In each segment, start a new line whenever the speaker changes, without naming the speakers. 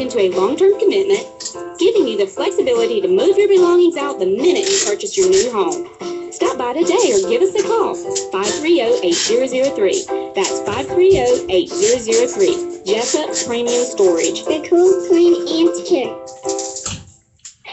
into a long-term commitment, giving you the flexibility to move your belongings out the minute you purchase your new home. Stop by today or give us a call, 530-8003. That's 530-8003. Jessup Premium Storage.
The cool, clean, and secure.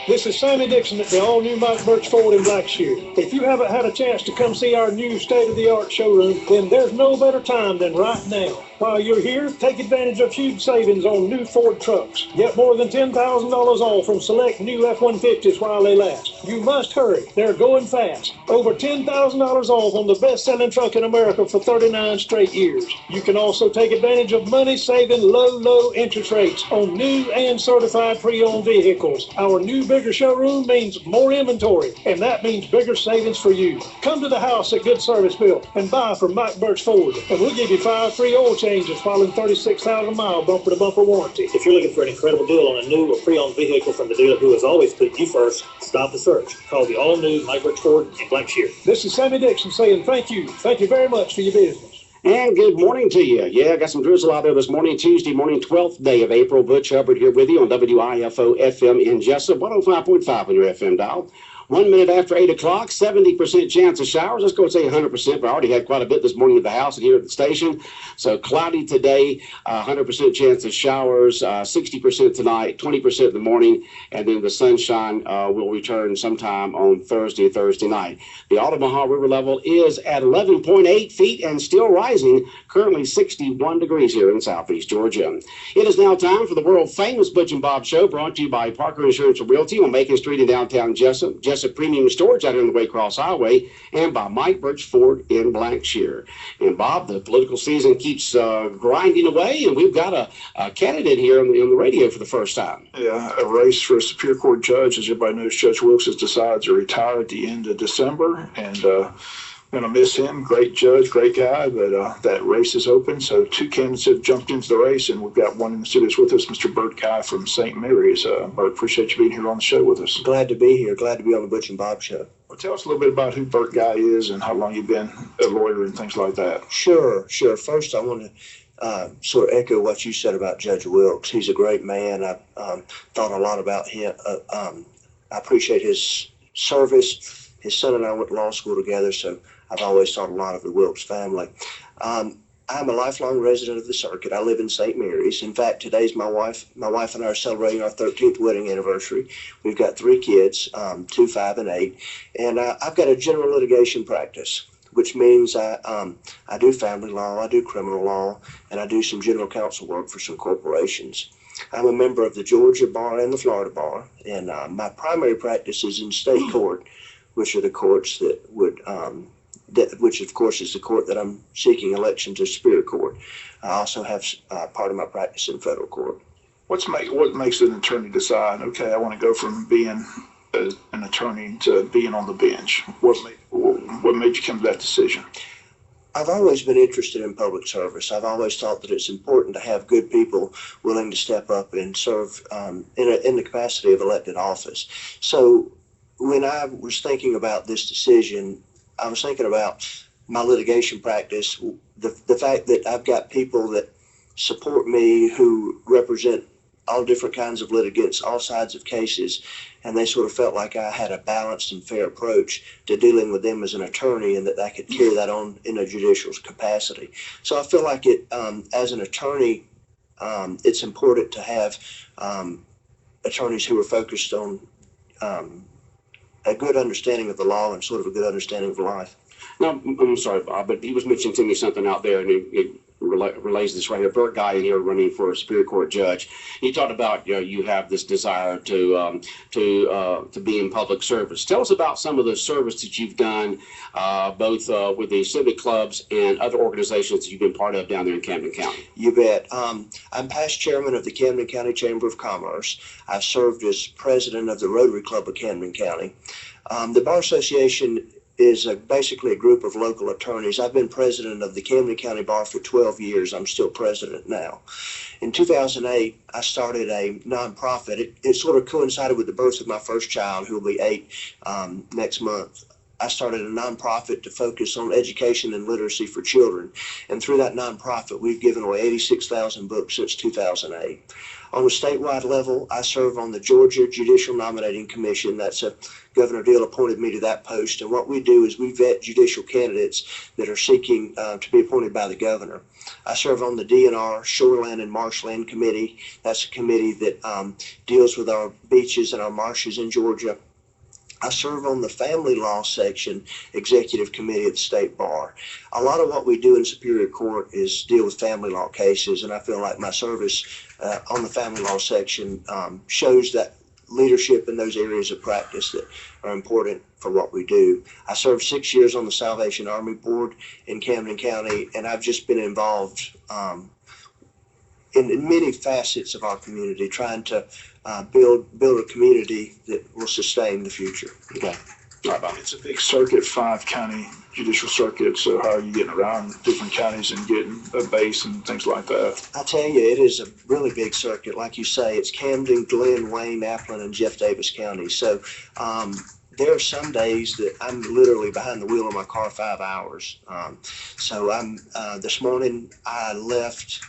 This is Sammy Dixon at the all-new Mike Butch Ford in Blackshear. If you haven't had a chance to come see our new state-of-the-art showroom, then there's no better time than right now. While you're here, take advantage of huge savings on new Ford trucks. Get more than $10,000 off from select new F-150s while they last. You must hurry. They're going fast. Over $10,000 off on the best-selling truck in America for 39 straight years. You can also take advantage of money-saving low interest rates on new and certified pre-owned vehicles. Our new bigger showroom means more inventory, and that means bigger savings for you. Come to the house at Good Service Bill and buy from Mike Butch Ford, and we'll give you 5 free oil changes following 36,000-mile bumper-to-bumper warranty.
If you're looking for an incredible deal on a new or pre-owned vehicle from the dealer who has always put you first, stop the search. Call the all-new Mike Butch Ford in Blackshear.
This is Sammy Dixon saying thank you. Thank you very much for your business.
And good morning to you. Yeah, I got some drizzle out there this morning, Tuesday morning, 12th day of April. Butch Hubbard here with you on WIFO FM in Jessup, 105.5 on your FM dial. 1 minute after 8 o'clock, 70% chance of showers. Let's go say 100%, but I already had quite a bit this morning at the house and here at the station. So cloudy today, 100% chance of showers, 60% tonight, 20% in the morning, and then the sunshine will return sometime on Thursday night. The Omaha River level is at 11.8 feet and still rising, currently 61 degrees here in southeast Georgia. It is now time for the world-famous Butch and Bob Show, brought to you by Parker Insurance Realty on Macon Street in downtown Jessup. Jessup Premium Storage out here on the Waycross Highway, and by Mike Butch Ford in Blackshear. And Bob, the political season keeps grinding away, and we've got a candidate here on the radio for the first time.
Yeah, a race for a Superior Court judge. As everybody knows, Judge Wilkes has decided to retire at the end of December, and going to miss him. Great judge, great guy, but that race is open. So 2 candidates have jumped into the race, and we've got one in the studio with us, Mr. Bert Guy from St. Mary's. Bert, appreciate you being here on the show with us.
Glad to be here. Glad to be on the Butch and Bob Show.
Well, tell us a little bit about who Bert Guy is and how long you've been a lawyer and things like that.
Sure. First, I want to sort of echo what you said about Judge Wilkes. He's a great man. I thought a lot about him. I appreciate his service. His son and I went to law school together, so I've always thought a lot of the Wilkes family. I'm a lifelong resident of the circuit. I live in St. Mary's. In fact, today's my wife and I are celebrating our 13th wedding anniversary. We've got 3 kids, 2, 5, and 8. And I've got a general litigation practice, which means I do family law, I do criminal law, and I do some general counsel work for some corporations. I'm a member of the Georgia Bar and the Florida Bar, and my primary practice is in state court, which are the courts that would which of course is the court that I'm seeking election to Superior Court. I also have part of my practice in federal court.
What makes an attorney decide, okay, I want to go from being an attorney to being on the bench? What made you come to that decision?
I've always been interested in public service. I've always thought that it's important to have good people willing to step up and serve in the capacity of elected office. So when I was thinking about this decision, I was thinking about my litigation practice, the fact that I've got people that support me who represent all different kinds of litigants, all sides of cases, and they sort of felt like I had a balanced and fair approach to dealing with them as an attorney, and that I could carry that on in a judicial capacity. So I feel like as an attorney, it's important to have attorneys who are focused on a good understanding of the law and sort of a good understanding of life.
Now, I'm sorry, Bob, but he was mentioning to me something out there, and it relays this right here. Bert Guy in here running for a Superior Court judge. He talked about you have this desire to be in public service. Tell us about some of the service that you've done, both with the civic clubs and other organizations that you've been part of down there in Camden County.
You bet. I'm past chairman of the Camden County Chamber of Commerce. I've served as president of the Rotary Club of Camden County. The Bar Association is basically a group of local attorneys. I've been president of the Camden County Bar for 12 years. I'm still president now. In 2008, I started a nonprofit. It sort of coincided with the birth of my first child, who will be 8 next month. I started a nonprofit to focus on education and literacy for children. And through that nonprofit, we've given away 86,000 books since 2008. On a statewide level, I serve on the Georgia Judicial Nominating Commission. Governor Deal appointed me to that post. And what we do is we vet judicial candidates that are seeking to be appointed by the governor. I serve on the DNR Shoreland and Marshland Committee. That's a committee that deals with our beaches and our marshes in Georgia. I serve on the Family Law Section Executive Committee at the State Bar. A lot of what we do in Superior Court is deal with family law cases, and I feel like my service on the Family Law Section shows that leadership in those areas of practice that are important for what we do. I served 6 years on the Salvation Army Board in Camden County, and I've just been involved in many facets of our community, trying to build a community that will sustain the future.
Okay. All right, Bob.
It's a big circuit, 5-county judicial circuit. So how are you getting around different counties and getting a base and things like that?
I tell you, it is a really big circuit. Like you say, it's Camden, Glenn, Wayne, Appleton, and Jeff Davis counties. So there are some days that I'm literally behind the wheel of my car 5 hours. So this morning I left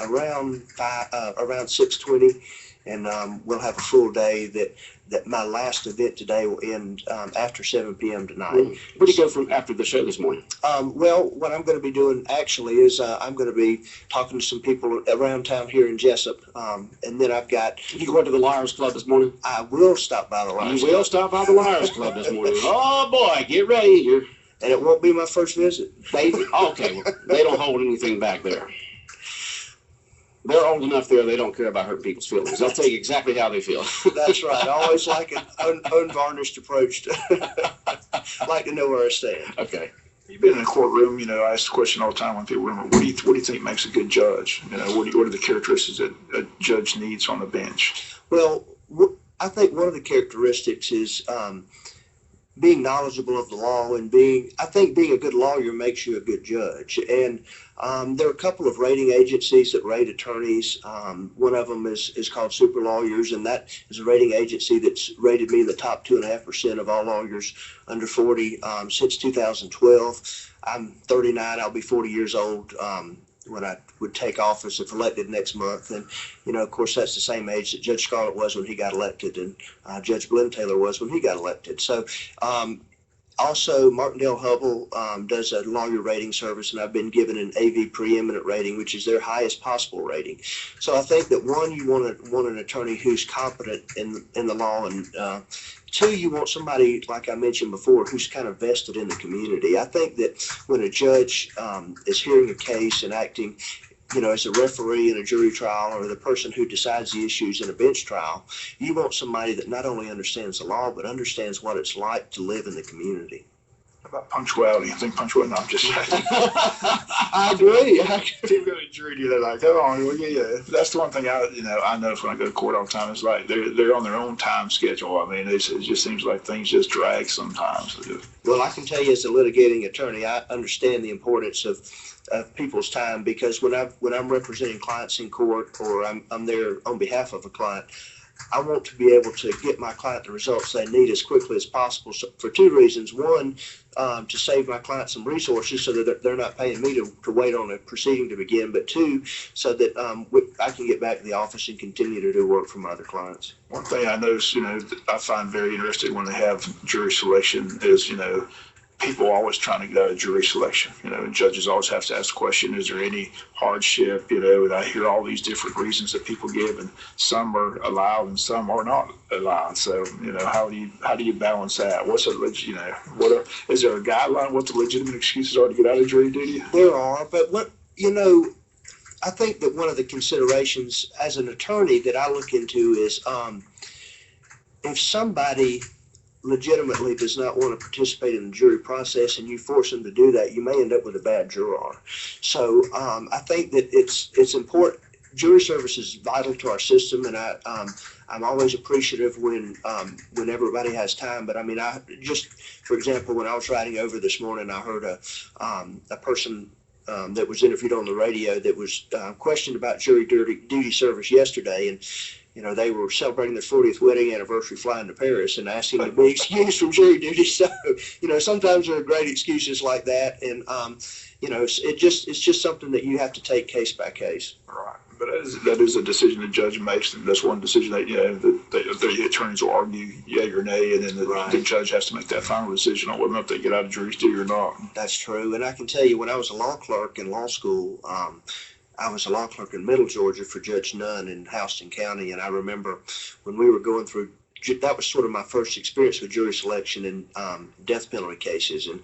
around 6:20, and we'll have a full day that my last event today will end after 7 p.m. tonight.
Where do you go from after the show this morning?
Well, what I'm going to be doing actually is I'm going to be talking to some people around town here in Jessup, and then I've got...
You going to the Liars Club this morning?
I will stop by the Liars Club.
You will stop by the Liars Club this morning. Oh boy, get ready.
And it won't be my first visit.
Okay, well, they don't hold anything back there. They're old enough there, they don't care about hurting people's feelings. They'll tell you exactly how they feel.
That's right. I always like an unvarnished approach to like to know where I stand.
Okay.
You've been in a courtroom, I ask the question all the time when people remember, what do you think makes a good judge? What are the characteristics that a judge needs on the bench?
Well, I think one of the characteristics is being knowledgeable of the law, and I think being a good lawyer makes you a good judge. And there are a couple of rating agencies that rate attorneys. One of them is called Super Lawyers, and that is a rating agency that's rated me in the top 2.5% of all lawyers under 40 since 2012. I'm 39. I'll be 40 years old when I would take office if elected next month. And, of course, that's the same age that Judge Scarlett was when he got elected, and Judge Glenn Taylor was when he got elected. So also, Martindale Hubble does a lawyer rating service, and I've been given an AV preeminent rating, which is their highest possible rating. So I think that one, you want an attorney who's competent in the law, and two, you want somebody, like I mentioned before, who's kind of vested in the community. I think that when a judge is hearing a case and acting, as a referee in a jury trial, or the person who decides the issues in a bench trial, you want somebody that not only understands the law, but understands what it's like to live in the community.
How about punctuality? I think punctuality, no, I'm just saying.
I agree.
People go to jury, they're like, oh, well, yeah. That's the one thing I notice when I go to court all the time. It's like they're on their own time schedule. I mean, it just seems like things just drag sometimes.
Well, I can tell you as a litigating attorney, I understand the importance of people's time, because when I'm representing clients in court, or I'm there on behalf of a client, I want to be able to get my client the results they need as quickly as possible, for two reasons. One, to save my client some resources so that they're not paying me to wait on a proceeding to begin, but two, so that I can get back to the office and continue to do work for my other clients.
One thing I notice, that I find very interesting when they have jury selection is, people always trying to get out of jury selection, and judges always have to ask the question, is there any hardship, and I hear all these different reasons that people give, and some are allowed and some are not allowed. So, how do you balance that? Is there a guideline what the legitimate excuses are to get out of jury duty?
There are, but I think that one of the considerations as an attorney that I look into is if somebody legitimately does not want to participate in the jury process and you force them to do that, you may end up with a bad juror. So I think that it's important. Jury service is vital to our system, and I'm always appreciative when everybody has time. But I mean, for example, when I was riding over this morning, I heard a person that was interviewed on the radio that was questioned about jury duty service yesterday, and they were celebrating their 40th wedding anniversary flying to Paris and asking to be excused from jury duty. So, sometimes there are great excuses like that. And, it's just something that you have to take case by case.
Right. But that is a decision the judge makes, and that's one decision that, the attorneys will argue yea or nay, and then the judge has to make that final decision on whether or not they get out of jury duty or not.
That's true. And I can tell you, when I was a law clerk in law school, I was a law clerk in Middle Georgia for Judge Nunn in Houston County, and I remember when we were going through, that was sort of my first experience with jury selection in death penalty cases, and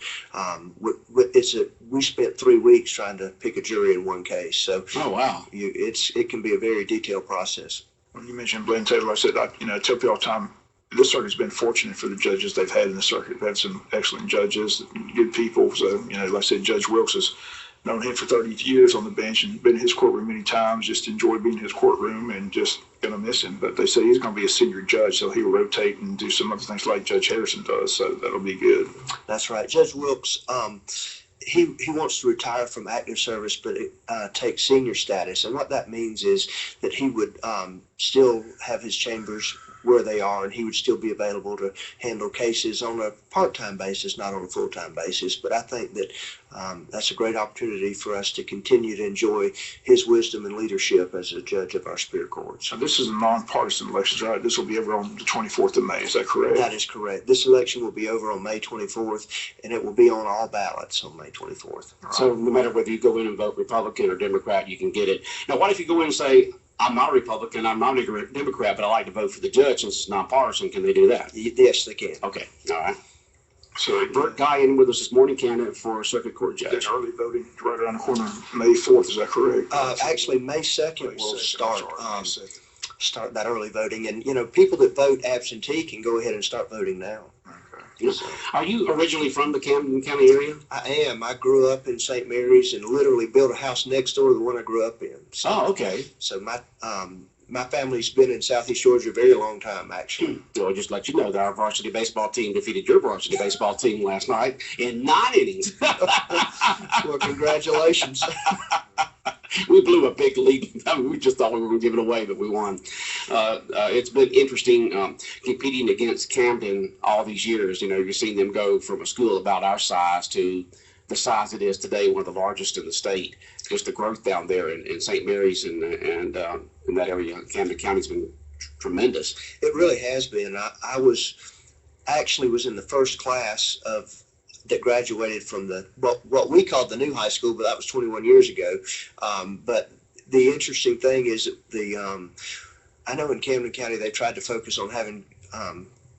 we spent 3 weeks trying to pick a jury in one case. So,
oh wow,
it can be a very detailed process.
When you mentioned Blaine Taylor, I said I tell people all the time, this circuit's been fortunate for the judges they've had in the circuit. They've had some excellent judges, good people. So, like I said, Judge Wilkes has known him for 30 years on the bench and been in his courtroom many times, just enjoyed being in his courtroom and just going to miss him. But they say he's going to be a senior judge, so he'll rotate and do some other things like Judge Harrison does, so that'll be good.
That's right. Judge Wilkes, he wants to retire from active service, but take senior status. And what that means is that he would still have his chambers where they are, and he would still be available to handle cases on a part-time basis, not on a full-time basis. But I think that that's a great opportunity for us to continue to enjoy his wisdom and leadership as a judge of our Superior Court.
So this is a nonpartisan election, right? This will be over on the 24th of May, is that correct?
That is correct. This election will be over on May 24th, and it will be on all ballots on May 24th.
Right. So no matter whether you go in and vote Republican or Democrat, you can get it. Now, what if you go in and say, I'm not a Republican, I'm not a Democrat, but I like to vote for the judge since it's nonpartisan? Can they do that?
Yes, they can.
Okay, all right.
So
Bert Guy in with us this morning, candidate for Circuit Court Judge.
Early voting right around the corner, May 4th, is that correct?
Actually, May 2nd will start that early voting. And, people that vote absentee can go ahead and start voting now.
Yeah. Are you originally from the Camden County area?
I am. I grew up in St. Mary's and literally built a house next door to the one I grew up in. So,
okay.
So my family's been in Southeast Georgia a very long time, actually.
I'll just let you know that our varsity baseball team defeated your varsity baseball team last night in 9 innings.
Well, congratulations.
We blew a big lead. I mean, we just thought we were going to give it away, but we won. It's been interesting competing against Camden all these years. You've seen them go from a school about our size to the size it is today, one of the largest in the state. Just the growth down there in St. Mary's and in that area, Camden County's been tremendous.
It really has been. I was in the first class that graduated from what we called the new high school, but that was 21 years ago. But the interesting thing is that I know in Camden County they tried to focus on having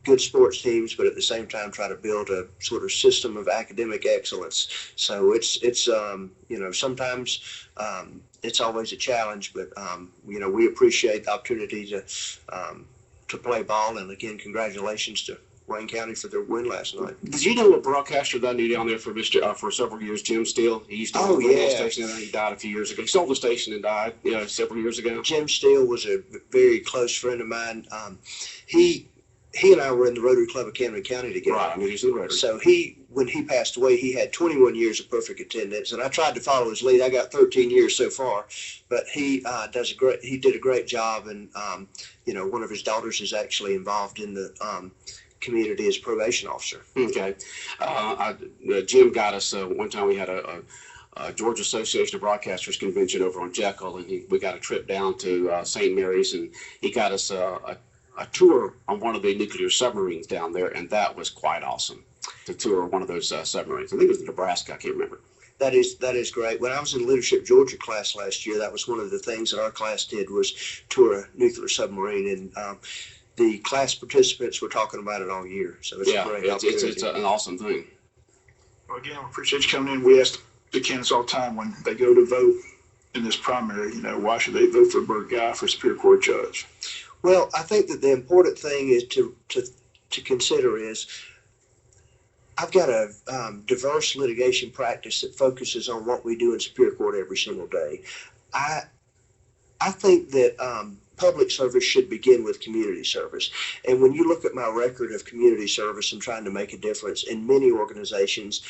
good sports teams, but at the same time try to build a sort of system of academic excellence. So it's sometimes it's always a challenge, but we appreciate the opportunity to play ball. And again, congratulations to Wayne County for their win last night.
Did you know a broadcaster that I knew down there for several years, Jim Steele? He used to own the radio station, and he died a few years ago. He sold the station and died, several years ago.
Jim Steele was a very close friend of mine. He and I were in the Rotary Club of Camden County together.
Right, I mean, he's in the Rotary.
So when he passed away, he had 21 years of perfect attendance, and I tried to follow his lead. I got 13 years so far, but he did a great job, and one of his daughters is actually involved in the community as probation officer.
Okay. Jim got us, one time we had a Georgia Association of Broadcasters convention over on Jekyll, and we got a trip down to St. Mary's, and he got us a tour on one of the nuclear submarines down there, and that was quite awesome to tour one of those submarines. I think it was in Nebraska, I can't remember.
That is great. When I was in Leadership Georgia class last year, that was one of the things that our class did, was tour a nuclear submarine, and the class participants were talking about it all year. So it's a great opportunity.
It's an awesome thing.
Well, again, we appreciate you coming in. We ask the candidates all the time when they go to vote in this primary, why should they vote for Bert Guy for Superior Court Judge?
Well, I think that the important thing is to consider is I've got a diverse litigation practice that focuses on what we do in Superior Court every single day. I think that public service should begin with community service. And when you look at my record of community service and trying to make a difference in many organizations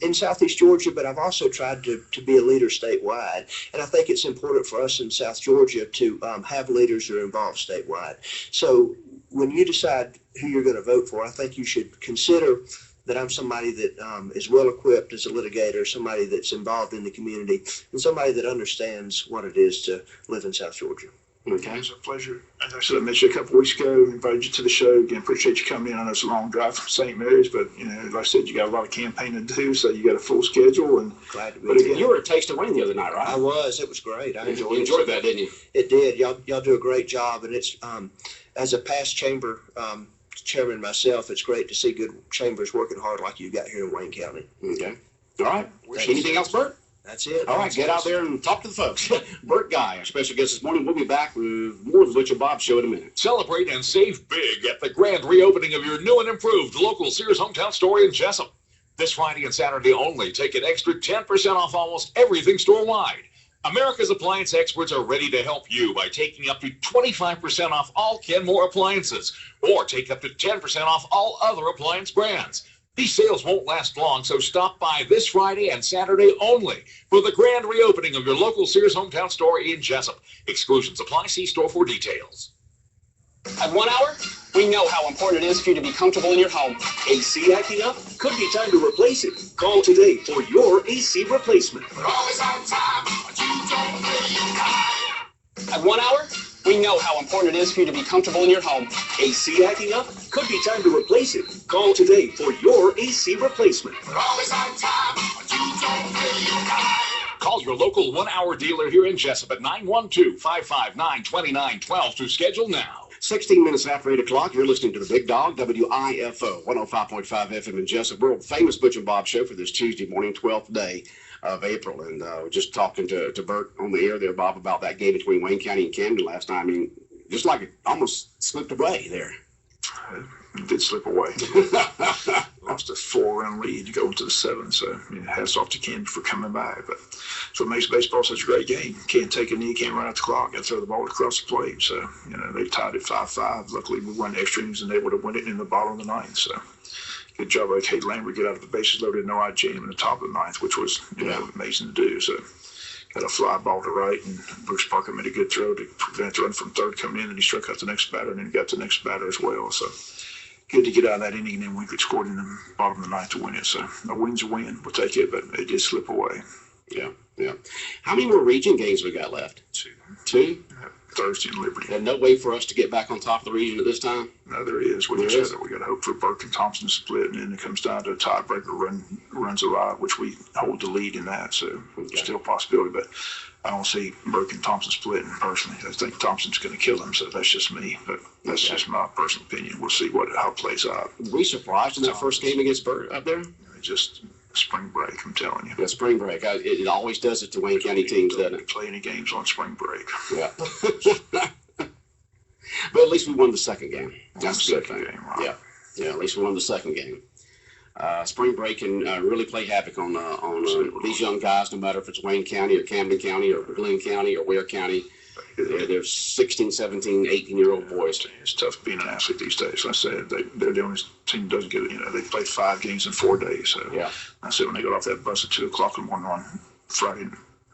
in Southeast Georgia, but I've also tried to be a leader statewide. And I think it's important for us in South Georgia to have leaders who are involved statewide. So when you decide who you're going to vote for, I think you should consider that I'm somebody that is well equipped as a litigator, somebody that's involved in the community, and somebody that understands what it is to live in South Georgia.
Okay, it's a pleasure. As I said, I met you a couple of weeks ago, invited you to the show. Again, appreciate you coming in. I know it's a long drive from St. Mary's, but like I said, you got a lot of campaigning to do, so you got a full schedule. And
glad to be
but again,
here.
you were at Taste of Rain the other night, right?
I was. It was great. I
You enjoyed that, didn't you?
It did. Y'all do a great job, and it's as a past chamber chairman myself, it's great to see good chambers working hard like you got here in Wayne County.
Okay. All right. Anything else, Bert?
That's it.
All right, get out there and talk to the folks. Bert Guy, our special guest this morning. We'll be back with more of the Butch and Bob Show in a minute.
Celebrate and save big at the grand reopening of your new and improved local Sears hometown store in Jessup. This Friday and Saturday only, take an extra 10% off almost everything store-wide. America's appliance experts are ready to help you by taking up to 25% off all Kenmore appliances, or take up to 10% off all other appliance brands. These sales won't last long, so stop by this Friday and Saturday only for the grand reopening of your local Sears hometown store in Jessup. Exclusions apply. See store for details.
At 1 hour, we know how important it is for you to be comfortable in your home.
AC acting up? Could be time to replace it. Call today for your AC replacement.
We're always on time, but you don't pay your time.
At 1 hour, we know how important it is for you to be comfortable in your home.
AC acting up? Could be time to replace it. Call today for your AC replacement.
We're always on time, but you don't pay your time.
Call your local 1 hour dealer here in Jessup at 912-559-2912 to schedule now.
16 minutes after 8 o'clock, you're listening to the Big Dog, WIFO, 105.5 FM in Jessup. World famous Butch and Bob Show for this Tuesday morning, 12th day of April. And we're just talking to Bert on the air there, Bob, about that game between Wayne County and Camden last night. I mean, just like it almost slipped away there.
It did slip away. Lost a 4-run lead to go into the 7th. So hats off to Camden for coming by. But so what makes baseball such a great game. Can't take a knee, can't run out the clock, got to throw the ball across the plate. So they tied it 5-5. Luckily, we won extra innings and able to win it in the bottom of the 9th. So good job by Kate Lambert, get out of the bases loaded, no out jam in the top of the 9th, which was amazing to do. So got a fly ball to right, and Bruce Parker made a good throw to prevent the run from third coming in, and he struck out the next batter, and then he got the next batter as well. So good to get out of that inning, and then we could score in the bottom of the 9th to win it. So a win's a win. We'll take it, but it did slip away.
Yeah. How many more region games we got left? Two?
Thursday and Liberty.
There's no way for us to get back on top of the region at this time?
No, there is. We got to hope for Burke and Thompson to split, and then it comes down to a tiebreaker runs a ride, which we hold the lead in that. So there's still a possibility, but I don't see Burke and Thompson splitting personally. I think Thompson's going to kill him, so that's just me. But that's just my personal opinion. We'll see how it plays out.
Were we surprised in that first game against Burke up there?
Just spring break, I'm telling you.
Yeah, spring break. It always does it to Wayne County teams, doesn't it?
Play any games on spring break.
Yeah. But at least we won the second game. That's a good thing.
Right.
Yeah. At least we won the second game. Spring break can really play havoc on these young guys, no matter if it's Wayne County or Camden County or Glenn County or Ware County. They're 16, 17, 18-year-old boys.
It's tough being an athlete these days. Like I said, they're the only team that doesn't get it. They played 5 games in 4 days. So I said when they got off that bus at 2 o'clock in the morning on Friday,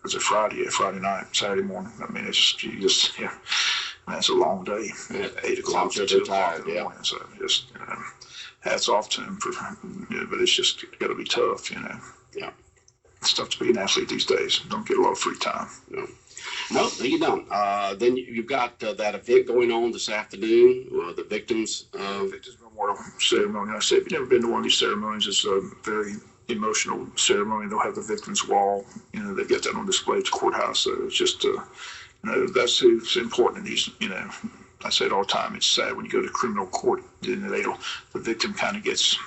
was it Friday? Yeah, Friday night, Saturday morning. I mean, it's just man, it's a long day. 8 o'clock to 2 o'clock in the morning. So just hats off to them but it's just got to be tough.
Yeah.
It's tough to be an athlete these days. Don't get a lot of free time.
No, you don't. Then you've got that event going on this afternoon, the Victims
Memorial Ceremony. I said, if you've never been to one of these ceremonies, it's a very emotional ceremony. They'll have the Victims Wall. They've got that on display at the courthouse. So it's just, that's who's important in these, I say it all the time. It's sad when you go to criminal court, the victim kind of gets,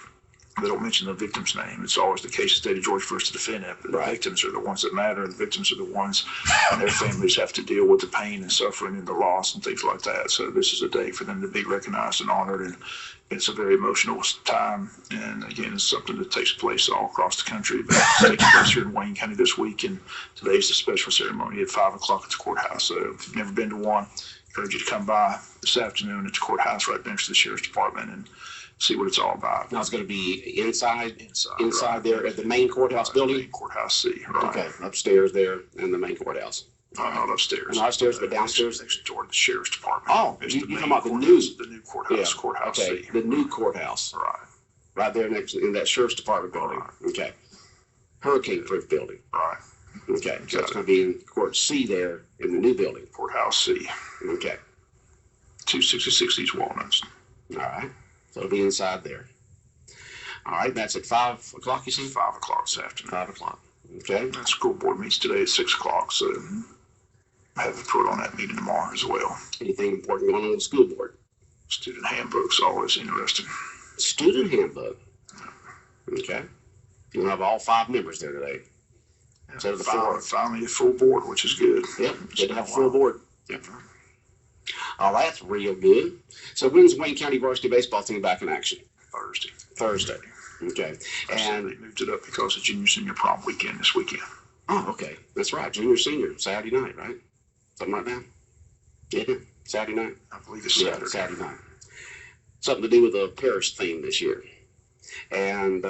they don't mention the victim's name. It's always the case of the state of Georgia first to defend it. But the victims are the ones that matter. The victims are the ones, and their families have to deal with the pain and suffering and the loss and things like that. So this is a day for them to be recognized and honored, and it's a very emotional time. And again, it's something that takes place all across the country. But it's taking place here in Wayne County this week, and today's the special ceremony at 5 o'clock at the courthouse. So if you've never been to one, encourage you to come by this afternoon at the courthouse right next to the sheriff's department and see what it's all about.
Now it's going to be inside
right.
there at the main courthouse building?
Main courthouse C, right.
Okay, upstairs there in the main courthouse.
Not upstairs.
Not upstairs, but downstairs?
Next door to the sheriff's department.
Oh,
It's
you're
the
talking
main
about the
new courthouse,
yeah,
courthouse
okay,
C.
the new courthouse.
Right.
Right there next in that sheriff's department building.
Right.
Okay. Hurricane-proof building.
Right.
Okay, so it's going to be in court C there in the new building.
Courthouse C.
Okay.
266 East Walnuts.
All right. So it'll be inside there. All right, that's at 5 o'clock, you see?
5 o'clock this afternoon.
5 o'clock. Okay.
The school board meets today at 6 o'clock, so I have a report on that meeting tomorrow as well.
Anything important going on with the school board?
Student handbook's always interesting.
Student handbook. Okay. You'll have all 5 members there today. Instead of the 4.
Finally a full board, which is good.
Yep, good to have a full board. Yep. Oh, that's real good. So when's Wayne County varsity baseball team back in action? Thursday. Okay.
And they moved it up because of junior senior prom weekend this weekend.
Oh, okay. That's right. Junior senior, Saturday night, right? Something like that? Yeah, Saturday night.
I believe it's Saturday.
Yeah, Saturday night. Something to do with the parish theme this year. And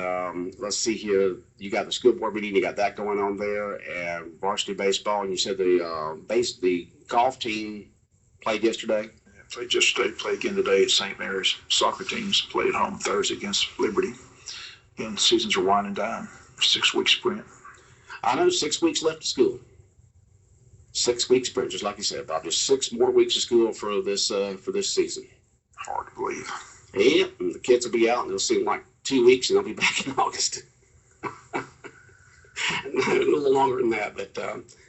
let's see here. You got the school board meeting. You got that going on there, and varsity baseball. And you said the golf team played yesterday.
Yeah, played yesterday. Play again today at St. Mary's. Soccer teams play at home Thursday against Liberty. Again, seasons are winding down. 6-week sprint.
I know 6 weeks left of school. 6-week sprint, just like you said, Bob. Just 6 more weeks of school for this season.
Hard to believe.
Yep, and the kids will be out, and it'll seem like 2 weeks, and they'll be back in August. A little longer than that, but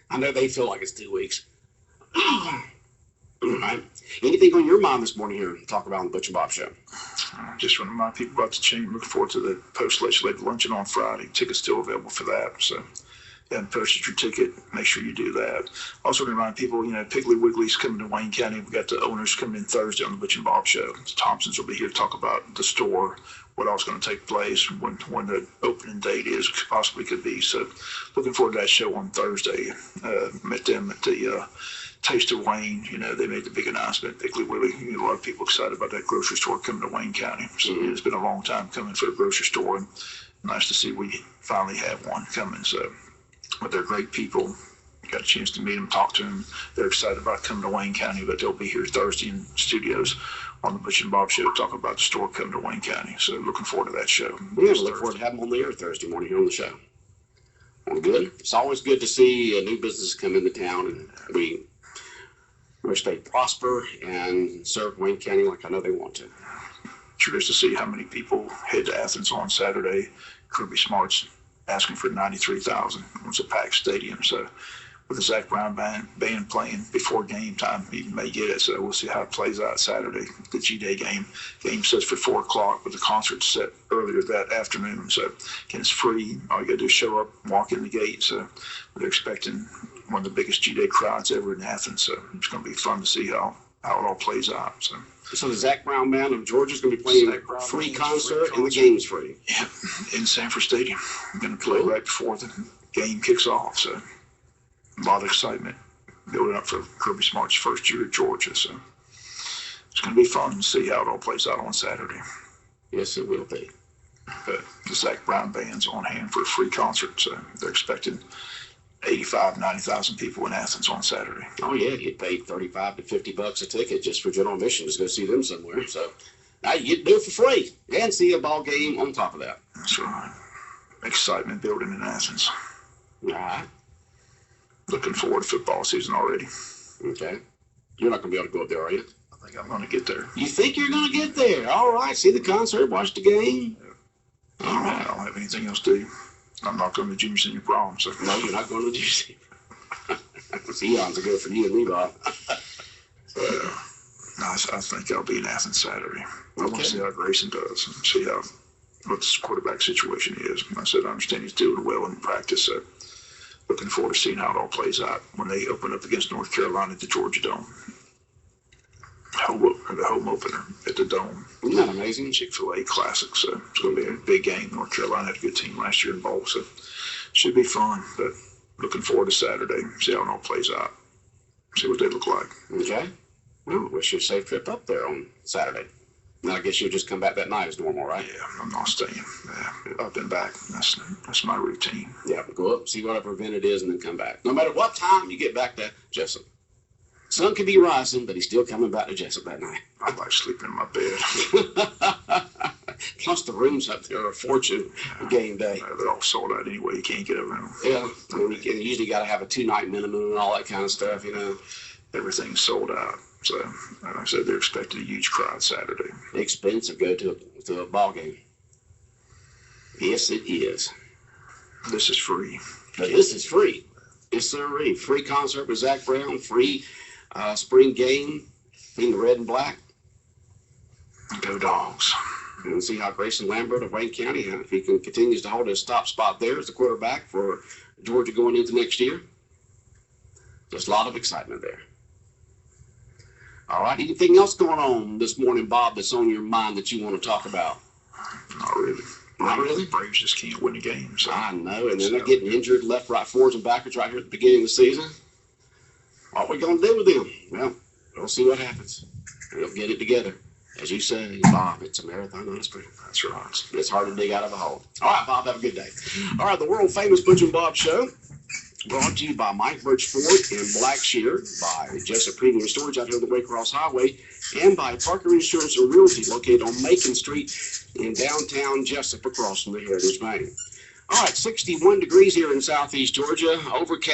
I know they feel like it's 2 weeks. All right. Anything on your mind this morning here to talk about on the Butch and Bob Show?
Just want to remind people about the change. Looking forward to the post-legislative luncheon on Friday. Tickets still available for that. So if you haven't posted your ticket, make sure you do that. Also remind people, Piggly Wiggly's coming to Wayne County. We've got the owners coming in Thursday on the Butch and Bob Show. The Thompsons will be here to talk about the store, what all's going to take place, when the opening date is, possibly could be. So looking forward to that show on Thursday. Met them at the Taste of Wayne. They made the big announcement. Piggly Wiggly, a lot of people excited about that grocery store coming to Wayne County. So it's been a long time coming for a grocery store, and nice to see we finally have one coming. So, but they're great people. Got a chance to meet them, talk to them. They're excited about coming to Wayne County, but they'll be here Thursday in studios on the Butch and Bob Show to talk about the store coming to Wayne County. So looking forward to that show.
Yeah, look forward to having them on the air Thursday morning here on the show. Well, good. It's always good to see new businesses come into town, and we wish they prosper and serve Wayne County like I know they want to.
Curious to see how many people head to Athens on Saturday. Kirby Smart's asking for 93,000. It's a packed stadium, so with the Zach Brown band playing before game time, you may get it. So we'll see how it plays out Saturday. The G-Day game sets for 4 o'clock, but the concert's set earlier that afternoon. So again, it's free. All you got to do is show up, walk in the gate. So they're expecting one of the biggest G-Day crowds ever in Athens. So it's going to be fun to see how it all plays out.
So the Zach Brown Band of Georgia is going to be playing a free concert, and the game's free.
Yeah, in Sanford Stadium. I'm going to play right before the game kicks off. So a lot of excitement building up for Kirby Smart's first year at Georgia. So it's going to be fun to see how it all plays out on Saturday.
Yes, it will be.
But the Zach Brown Band's on hand for a free concert. So they're expecting 90,000 people in Athens on Saturday.
Oh yeah, you'd pay $35 to $50 a ticket just for general admission to go see them somewhere. So now you'd do it for free and see a ball game on top of that.
That's right. Excitement building in Athens.
All right.
Looking forward to football season already.
Okay. You're not going to be able to go up there, are you?
I think I'm going to get there.
You think you're going to get there? All right. See the concert, watch the game.
Yeah. All right. I don't have anything else to do. I'm not going to junior senior prom. So.
No, you're not going to junior senior. Eons are good for you and me, Bob.
So, I think I'll be in Athens Saturday. I want to see how Grayson does and see what his quarterback situation is. I said I understand he's doing well in practice. So looking forward to seeing how it all plays out when they open up against North Carolina at the Georgia Dome. The home opener at the Dome.
Isn't that amazing?
Chick-fil-A Classic. So it's going to be a big game. North Carolina had a good team last year in bowl, so should be fun. But looking forward to Saturday. See how it all plays out. See what they look like.
Okay. Well, wish you a safe trip up there on Saturday. And I guess you'll just come back that night as normal, right?
Yeah, I'm not staying. Up and back. That's my routine.
Yeah, go up, see whatever event it is, and then come back. No matter what time you get back to Jessup. Sun could be rising, but he's still coming back to Jessup that night.
I like sleeping in my bed.
Plus the rooms up there are a fortune game day.
They're all sold out anyway. You can't get a room.
Yeah, I mean, you usually got to have a 2-night minimum and all that kind of stuff,
Everything's sold out. So, like I said, they're expecting a huge crowd Saturday.
Expensive go to a ball game. Yes, it is.
This is free.
But this is free. Yes, sir. Free concert with Zach Brown. Free spring game in the red and black.
Go Dogs.
And we'll see how Grayson Lambert of Wayne County, if he continues to hold his top spot there as the quarterback for Georgia going into next year. Just a lot of excitement there. All right. Anything else going on this morning, Bob, that's on your mind that you want to talk about?
Not really.
Not really?
Braves just can't win a game. So.
I know. And then they're getting injured left, right, forwards, and backwards right here at the beginning of the season. What are we going to do with them? Well, we'll see what happens. We'll get it together. As you say, Bob, it's a marathon, not a sprint.
That's right.
It's hard to dig out of a hole. All right, Bob, have a good day. All right, the world-famous Butch and Bob Show, brought to you by Mike Birch Ford in Blackshear, by Jessup Premium Storage out here on the Waycross Highway, and by Parker Insurance and Realty, located on Macon Street in downtown Jessup across from the Heritage Bank. All right, 61 degrees here in southeast Georgia, overcast.